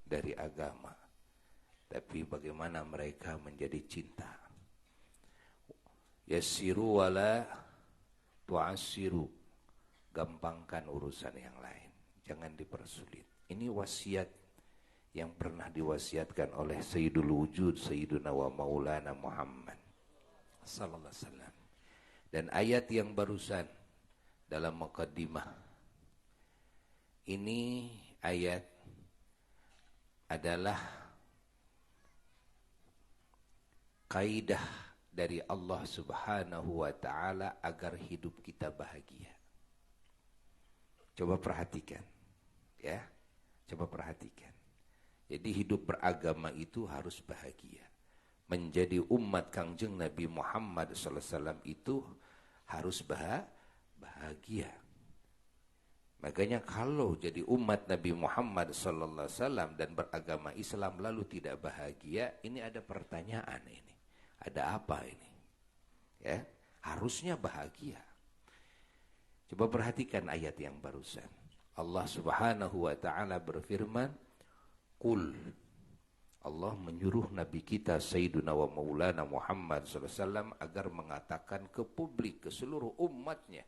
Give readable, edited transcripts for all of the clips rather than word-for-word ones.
dari agama, tapi bagaimana mereka menjadi cinta. Yassiru wala tu'assiru, gampangkan urusan yang lain, jangan dipersulit. Ini wasiat yang pernah diwasiatkan oleh Sayyidul Wujud, Sayyiduna wa Maulana Muhammad sallallahu alaihi wasallam. Dan ayat yang barusan dalam muqaddimah ini, ayat adalah kaidah dari Allah Subhanahu wa taala agar hidup kita bahagia. Coba perhatikan, ya. Coba perhatikan. Jadi hidup beragama itu harus bahagia. Menjadi umat Kangjeng Nabi Muhammad sallallahu alaihi wasallam itu harus bahagia. Makanya kalau jadi umat Nabi Muhammad sallallahu alaihi wasallam dan beragama Islam lalu tidak bahagia, ini ada pertanyaan ini. Ada apa ini? Ya, harusnya bahagia. Coba perhatikan ayat yang barusan. Allah Subhanahu wa taala berfirman, "Qul." Allah menyuruh Nabi kita Sayyiduna wa Maulana Muhammad sallallahu alaihi wasallam agar mengatakan ke publik, ke seluruh umatnya.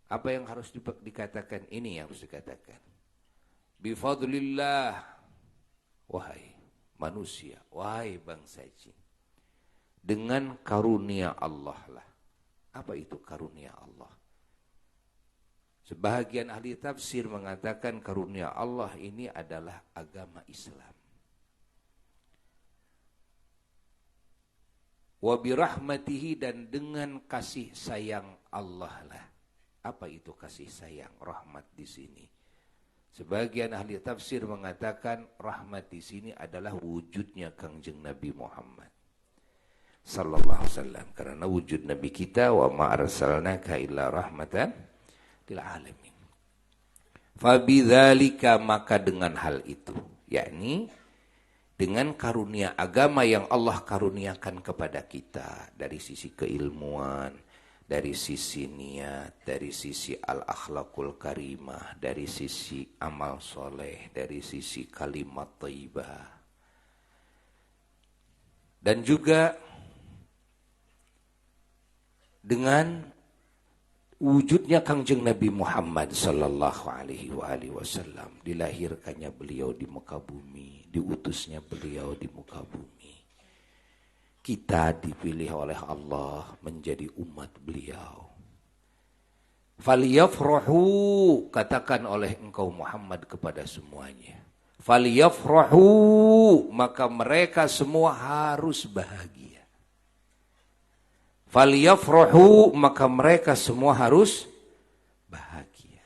Apa yang harus dikatakan? Ini yang harus dikatakan. Bifadlillah, wahai manusia, wahai bangsa jin, dengan karunia Allah lah. Apa itu karunia Allah? Sebahagian ahli tafsir mengatakan karunia Allah ini adalah agama Islam. Wa birahmatihi, dan dengan kasih sayang Allah lah. Apa itu kasih sayang, rahmat di sini? Sebagian ahli tafsir mengatakan rahmat di sini adalah wujudnya Kangjeng Nabi Muhammad sallallahu alaihi wasallam, karena wujud Nabi kita, wa ma arsalnaka illa rahmatan lil alamin. Fabidzalika, maka dengan hal itu, yakni dengan karunia agama yang Allah karuniakan kepada kita dari sisi keilmuan, dari sisi niat, dari sisi al-akhlaqul karimah, dari sisi amal soleh, dari sisi kalimat thayyibah. Dan juga dengan wujudnya Kangjeng Nabi Muhammad sallallahu alaihi wasallam, dilahirkannya beliau di muka bumi, diutusnya beliau di muka bumi. Kita dipilih oleh Allah menjadi umat beliau. Falyafrahu, katakan oleh engkau Muhammad kepada semuanya. Falyafrahu, maka mereka semua harus bahagia. Falyafrahu, maka mereka semua harus bahagia.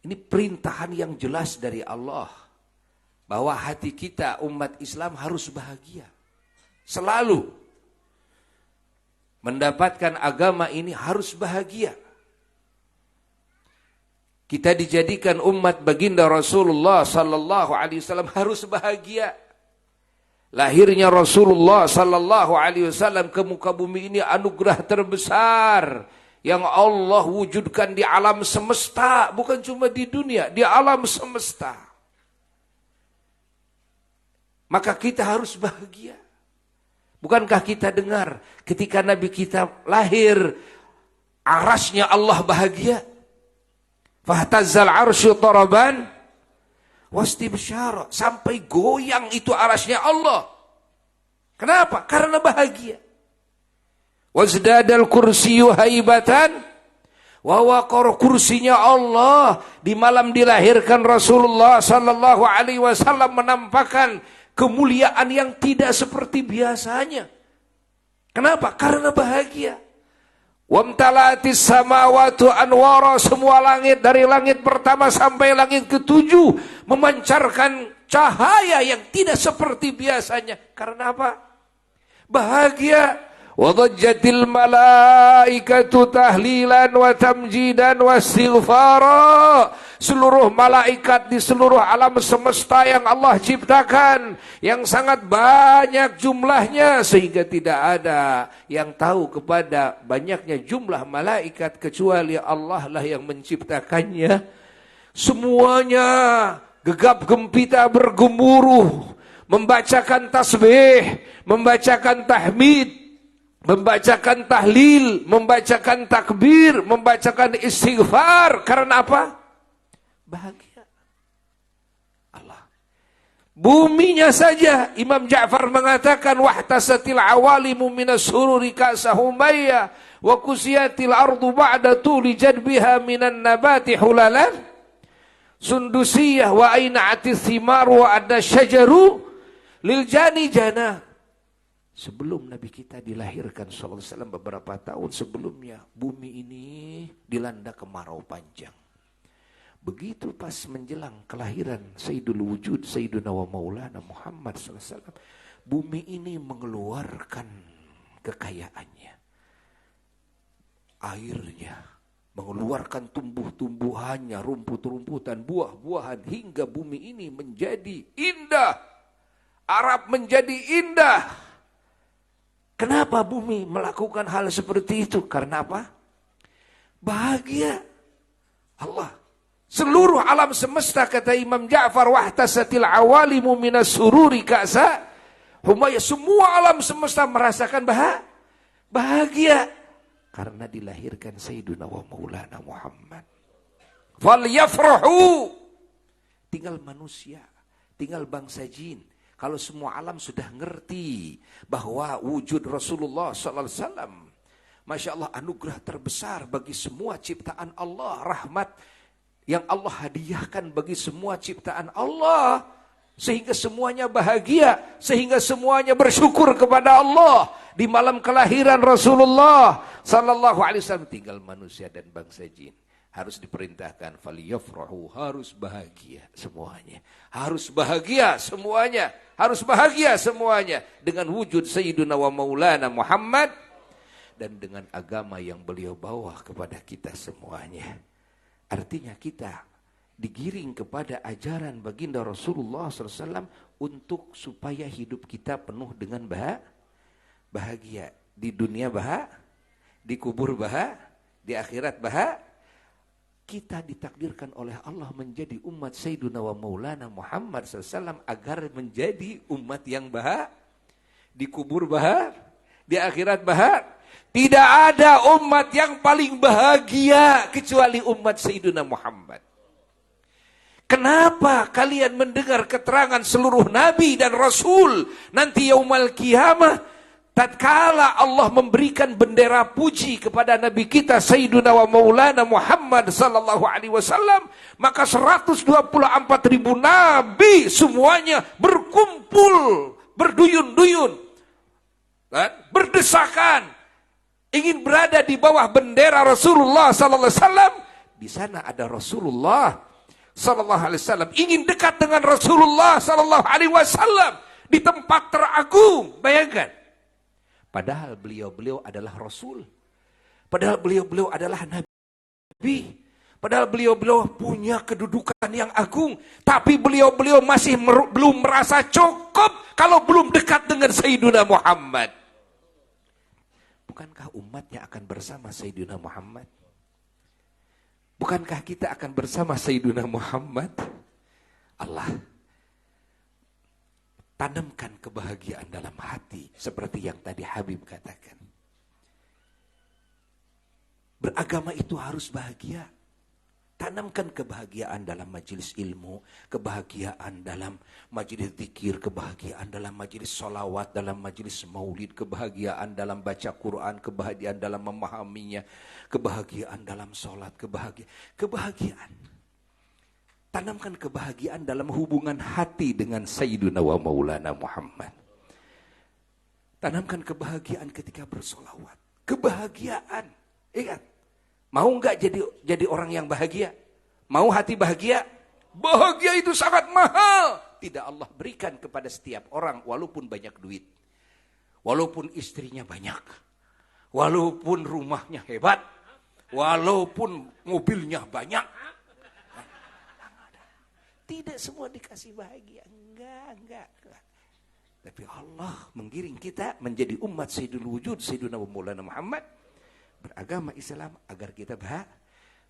Ini perintahan yang jelas dari Allah, bahwa hati kita umat Islam harus bahagia. Selalu mendapatkan agama ini harus bahagia. Kita dijadikan umat baginda Rasulullah sallallahu alaihi wasallam harus bahagia. Lahirnya Rasulullah sallallahu alaihi wasallam ke muka bumi ini anugerah terbesar yang Allah wujudkan di alam semesta, bukan cuma di dunia, di alam semesta. Maka kita harus bahagia. Bukankah kita dengar ketika Nabi kita lahir, arasnya Allah bahagia? Fahtazzal arsyu taraban wastibsyara, sampai goyang itu arasnya Allah. Kenapa? Karena bahagia. Wazdadal kursiyyu haibatan wa waqara, kursinya Allah di malam dilahirkan Rasulullah sallallahu alaihi wasallam menampakkan kemuliaan yang tidak seperti biasanya. Kenapa? Karena bahagia. Wamtalatis samawati anwara, semua langit dari langit pertama sampai langit ketujuh memancarkan cahaya yang tidak seperti biasanya. Karena apa? Bahagia. Wadajjatil malaikatu tahlilan wa tamjidan wa istighfara. Seluruh malaikat di seluruh alam semesta yang Allah ciptakan, yang sangat banyak jumlahnya, sehingga tidak ada yang tahu kepada banyaknya jumlah malaikat kecuali Allah lah yang menciptakannya. semuanya gegap gempita bergemuruh, membacakan tasbih, membacakan tahmid, membacakan tahlil, membacakan takbir, membacakan istighfar. Karena apa? Bahagia. Allah. Buminya saja Imam Ja'far mengatakan wahtasatil awalimu minas sururi ka'sahumayya wa kusiyatil ardu ba'da tuli jadbiha minan nabati hulalan sundusiyah wa aina'atis thimar wa adna syajaru lil jani jana. Sebelum Nabi kita dilahirkan sallallahu alaihi wasallam beberapa tahun sebelumnya, bumi ini dilanda kemarau panjang. Begitu pas menjelang kelahiran Sayyidul Wujud Sayyiduna wa Maulana Muhammad sallallahu alaihi wasallam, bumi ini mengeluarkan kekayaannya. Airnya, mengeluarkan tumbuh-tumbuhannya, rumput-rumputan, buah-buahan, hingga bumi ini menjadi indah. Arab menjadi indah. Kenapa bumi melakukan hal seperti itu? Karena apa? Bahagia. Allah. Seluruh alam semesta, kata Imam Ja'far, wahtasatil awalimu minas sururi ka'sa humayya. Semua alam semesta merasakan bahagia. Karena dilahirkan Sayyiduna wa Maulana Muhammad. Falyafrahu. Tinggal manusia, tinggal bangsa jin. Kalau semua alam sudah ngerti bahwa wujud Rasulullah sallallahu alaihi wasallam, Masya Allah, anugerah terbesar bagi semua ciptaan Allah, rahmat yang Allah hadiahkan bagi semua ciptaan Allah, sehingga semuanya bahagia, sehingga semuanya bersyukur kepada Allah di malam kelahiran Rasulullah sallallahu alaihi wasallam. Tinggal manusia dan bangsa jin harus diperintahkan faliyafrahu, harus bahagia semuanya. Harus bahagia semuanya. Harus bahagia semuanya dengan wujud Sayyiduna wa Maulana Muhammad dan dengan agama yang beliau bawa kepada kita semuanya. Artinya kita digiring kepada ajaran baginda Rasulullah SAW untuk supaya hidup kita penuh dengan bahagia. Di dunia di kubur di akhirat Kita ditakdirkan oleh Allah menjadi umat Sayyiduna wa Maulana Muhammad SAW agar menjadi umat yang di kubur di akhirat Tidak ada umat yang paling bahagia kecuali umat Sayyiduna Muhammad. Kenapa kalian mendengar keterangan seluruh nabi dan rasul nanti yaumul qiyamah, tatkala Allah memberikan bendera puji kepada nabi kita Sayyiduna wa Maulana Muhammad sallallahu alaihi wasallam, maka 124.000 nabi semuanya berkumpul, berduyun-duyun dan berdesakan ingin berada di bawah bendera Rasulullah sallallahu alaihi wasallam. Di sana ada Rasulullah sallallahu alaihi wasallam, ingin dekat dengan Rasulullah sallallahu alaihi wasallam di tempat teragung. Bayangkan. Padahal beliau-beliau adalah Rasul. Padahal beliau-beliau adalah Nabi. Padahal beliau-beliau punya kedudukan yang agung. Tapi beliau-beliau masih belum merasa cukup kalau belum dekat dengan Sayyiduna Muhammad. Bukankah umatnya akan bersama Sayyiduna Muhammad? Bukankah kita akan bersama Sayyiduna Muhammad? Allah tanamkan kebahagiaan dalam hati seperti yang tadi Habib katakan. Beragama itu harus bahagia. Tanamkan kebahagiaan dalam majelis ilmu, kebahagiaan dalam majelis zikir, kebahagiaan dalam majelis sholawat, dalam majelis maulid, kebahagiaan dalam baca Quran, kebahagiaan dalam memahaminya, kebahagiaan dalam sholat, kebahagiaan. Tanamkan kebahagiaan dalam hubungan hati dengan Sayyiduna wa Maulana Muhammad. Tanamkan kebahagiaan ketika bersolawat. Kebahagiaan. Ingat, mau enggak jadi orang yang bahagia? Mau hati bahagia? Bahagia itu sangat mahal. Tidak Allah berikan kepada setiap orang walaupun banyak duit. Walaupun istrinya banyak. Walaupun rumahnya hebat. Walaupun mobilnya banyak. Tidak semua dikasih bahagia. Enggak. Tapi Allah menggiring kita menjadi umat Sayyidul Wujud, Sayyiduna Maulana Muhammad, beragama Islam agar kita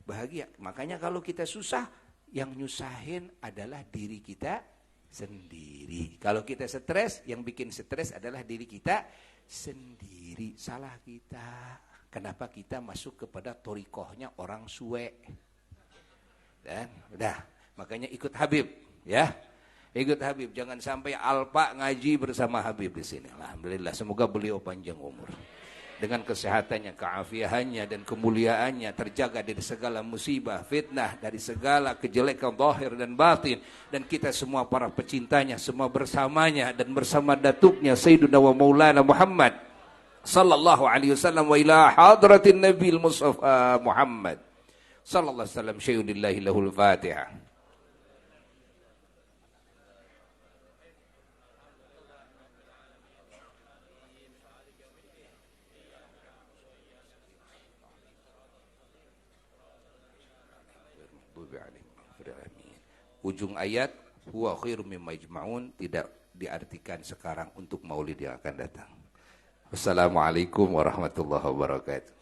bahagia. Makanya kalau kita susah, Yang nyusahin adalah diri kita sendiri. Kalau kita stres, yang bikin stres adalah diri kita sendiri. Salah kita. Kenapa kita masuk kepada torikohnya orang suwe? Dan udah, makanya ikut Habib, ya. Ikut Habib, jangan sampai alpa ngaji bersama Habib di sini. Alhamdulillah, semoga beliau panjang umur. Dengan kesehatannya, keafiahannya dan kemuliaannya terjaga dari segala musibah, fitnah, dari segala kejelekan zahir dan batin, dan kita semua para pecintanya semua bersamanya dan bersama datuknya Sayyiduna wa Maulana Muhammad sallallahu alaihi wasallam wa ila hadratin Nabil Mustafa Muhammad sallallahu alaihi wasallam. Syai'ulillahi lahul Fatihah. Ujung ayat huwa khairum mimma yajma'un tidak diartikan sekarang untuk maulid yang akan datang. Wassalamualaikum warahmatullahi wabarakatuh.